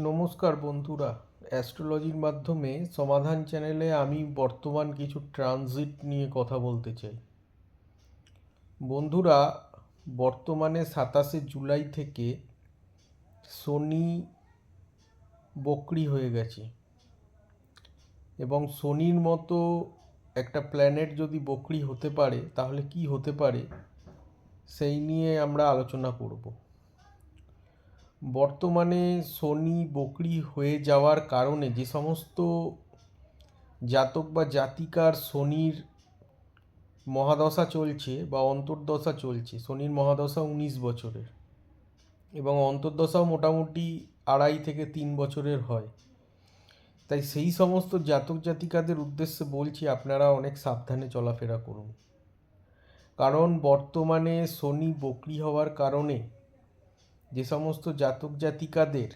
নমস্কার বন্ধুরা, অ্যাস্ট্রোলজির মাধ্যমে সমাধান চ্যানেলে আমি বর্তমান কিছু ট্রানজিট নিয়ে কথা বলতে চাই। বন্ধুরা, বর্তমানে 27শে জুলাই থেকে শনি বক্রী হয়ে গেছে এবং শনির মতো একটা প্ল্যানেট যদি বক্রী হতে পারে তাহলে কি হতে পারে সেই নিয়ে আমরা আলোচনা করব। বর্তমানে শনি বক্রী হয়ে যাওয়ার কারণে যে সমস্ত জাতক বা জাতিকার শনির মহাদশা চলছে বা অন্তর্দশা চলছে, শনির মহাদশা 19 বছরের এবং অন্তর্দশাও মোটামুটি 2.5 থেকে 3 বছরের হয়। তাই সেই সমস্ত জাতক জাতিকাদের উদ্দেশ্যে বলছি, আপনারা অনেক সাবধানে চলাফেরা করুন। কারণ বর্তমানে শনি বক্রী হওয়ার কারণে যে সমস্ত জাতক জাতিকাদের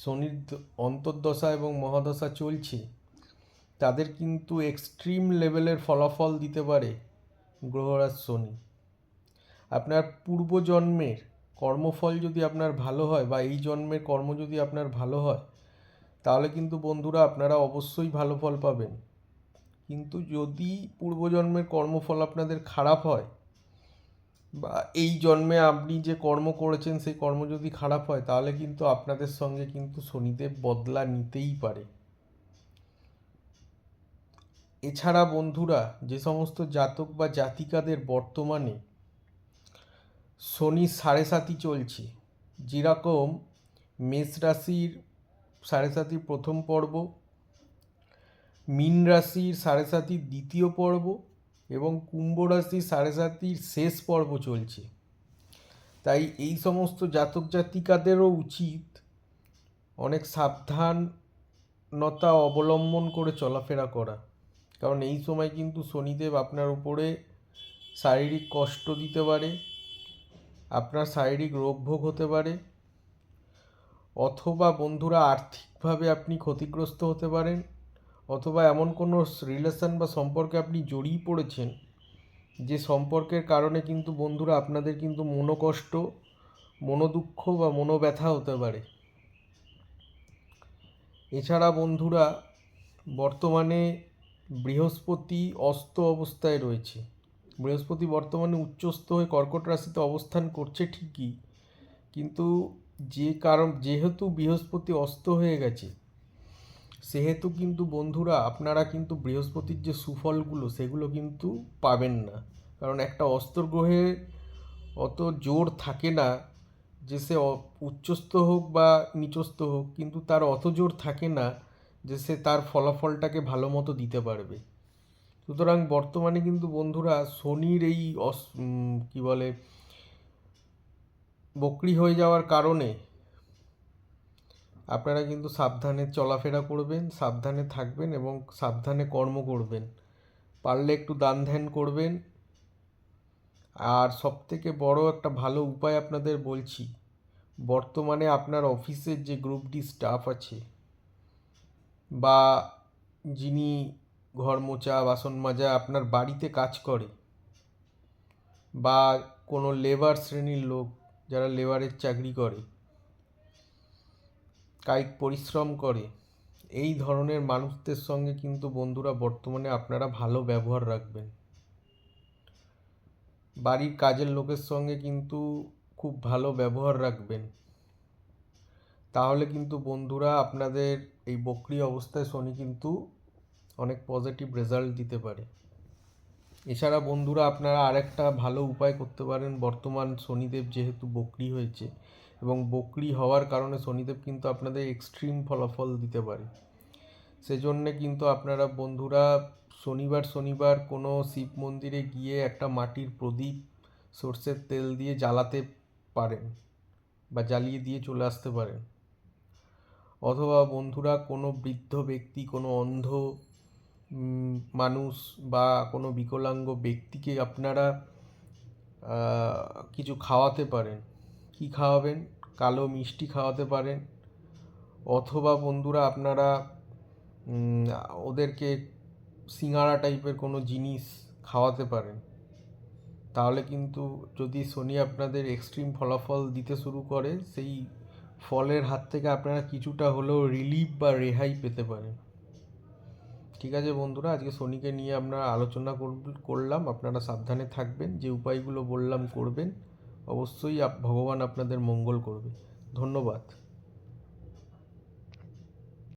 শনির অন্তর্দশা এবং মহাদশা চলছে তাদের কিন্তু এক্সট্রিম লেভেলের ফলাফল দিতে পারে গ্রহরাজ শনি। আপনার পূর্বজন্মের কর্মফল যদি আপনার ভালো হয় বা এই জন্মের কর্ম যদি আপনার ভালো হয় তাহলে কিন্তু বন্ধুরা আপনারা অবশ্যই ভালো ফল পাবেন। কিন্তু যদি পূর্বজন্মের কর্মফল আপনাদের খারাপ হয় বা এই জন্মে আপনি যে কর্ম করেছেন সেই কর্ম যদি খারাপ হয় তাহলে কিন্তু আপনাদের সঙ্গে কিন্তু শনিদেব বদলা নিতেই পারে। এছাড়া বন্ধুরা, যে সমস্ত জাতক বা জাতিকাদের বর্তমানে শনি সাড়ে সাতি চলছে, যেরকম মেষ রাশির সাড়ে সাতির প্রথম পর্ব, মীন রাশির সাড়ে সাতির দ্বিতীয় পর্ব এবং কুম্ভ রাশির সাড়ে সাতির শেষ পর্ব চলছে। তাই এই সমস্ত জাতক জাতিকাদেরও উচিত অনেক সাবধানতা অবলম্বন করে চলাফেরা করা। কারণ এই সময় কিন্তু শনিদেব আপনার উপরে শারীরিক কষ্ট দিতে পারে, আপনার শারীরিক রোগভোগ হতে পারে, অথবা বন্ধুরা আর্থিকভাবে আপনি ক্ষতিগ্রস্ত হতে পারেন, অথবা এমন কোনো রিলেশন বা সম্পর্কে আপনি জড়িয়ে পড়েছেন যে সম্পর্কের কারণে কিন্তু বন্ধুরা আপনাদের কিন্তু মনোকষ্ট, মনোদুঃখ বা মনোব্যথা হতে পারে। এছাড়া বন্ধুরা, বর্তমানে বৃহস্পতি অস্ত অবস্থায় রয়েছে। বৃহস্পতি বর্তমানে উচ্চস্থ হয়ে কর্কট রাশিতে অবস্থান করছে ঠিকই, কিন্তু যেহেতু বৃহস্পতি অস্ত হয়ে গেছে সেহেতু কিন্তু বন্ধুরা আপনারা কিন্তু বৃহস্পতির যে সুফলগুলো সেগুলো কিন্তু পাবেন না। কারণ একটা অস্তর গ্রহের অত জোর থাকে না যে সে উচ্চস্থ হোক বা নিচস্থ হোক, কিন্তু তার অত জোর থাকে না যে সে তার ফলাফলটাকে ভালো মতো দিতে পারবে। সুতরাং বর্তমানে কিন্তু বন্ধুরা শনির এই কি বলে বক্রী হয়ে যাওয়ার কারণে আপনারা কিন্তু সাবধানে চলাফেরা করবেন, সাবধানে থাকবেন এবং সাবধানে কর্ম করবেন। পারলে একটু দান ধ্যান করবেন। আর সবথেকে বড় একটা ভালো উপায় আপনাদের বলছি, বর্তমানে আপনার অফিসের যে গ্রুপ ডি স্টাফ আছে বা যিনি ঘর মোছা বাসন মাজা আপনার বাড়িতে কাজ করে বা কোনো লেবার শ্রেণীর লোক যারা লেবারের চাকরি করে, কায়িক পরিশ্রম করে, এই ধরনের মানুষদের সঙ্গে কিন্তু বন্ধুরা বর্তমানে আপনারা ভালো ব্যবহার রাখবেন। বাড়ির কাজের লোকের সঙ্গে কিন্তু খুব ভালো ব্যবহার রাখবেন। তাহলে কিন্তু বন্ধুরা আপনাদের এই বক্রী অবস্থায় শনি কিন্তু অনেক পজিটিভ রেজাল্ট দিতে পারে। এছাড়া বন্ধুরা আপনারা আরেকটা ভালো উপায় করতে পারেন। বর্তমান শনিদেব যেহেতু বক্রী হয়েছে এবং বক্রী হওয়ার কারণে শনিদেব কিন্তু আপনাদের এক্সট্রিম ফলাফল দিতে পারে, সেজন্যে কিন্তু আপনারা বন্ধুরা শনিবার শনিবার কোনো শিব মন্দিরে গিয়ে একটা মাটির প্রদীপ সর্ষের তেল দিয়ে জ্বালাতে পারেন বা জ্বালিয়ে দিয়ে চলে আসতে পারেন। অথবা বন্ধুরা কোনো বৃদ্ধ ব্যক্তি, কোনো অন্ধ মানুষ বা কোনো বিকলাঙ্গ ব্যক্তিকে আপনারা কিছু খাওয়াতে পারেন। কি খাওয়াবেন? কালো মিষ্টি খাওয়াতে পারেন, অথবা বন্ধুরা আপনারা ওদেরকে সিঙাড়া টাইপের কোনো জিনিস খাওয়াতে পারেন। তাহলে কিন্তু যদি শনি আপনাদের এক্সট্রিম ফলাফল দিতে শুরু করে সেই ফলের হাত থেকে আপনারা কিছুটা হলেও রিলিফ বা রেহাই পেতে পারেন। ঠিক আছে বন্ধুরা, আজকে শনিকে নিয়ে আমরা আলোচনা করলাম। আপনারা সাবধানে থাকবেন, যে উপায়গুলো বললাম করবেন, অবশ্যই ভগবান আপনাদের মঙ্গল করবে। ধন্যবাদ।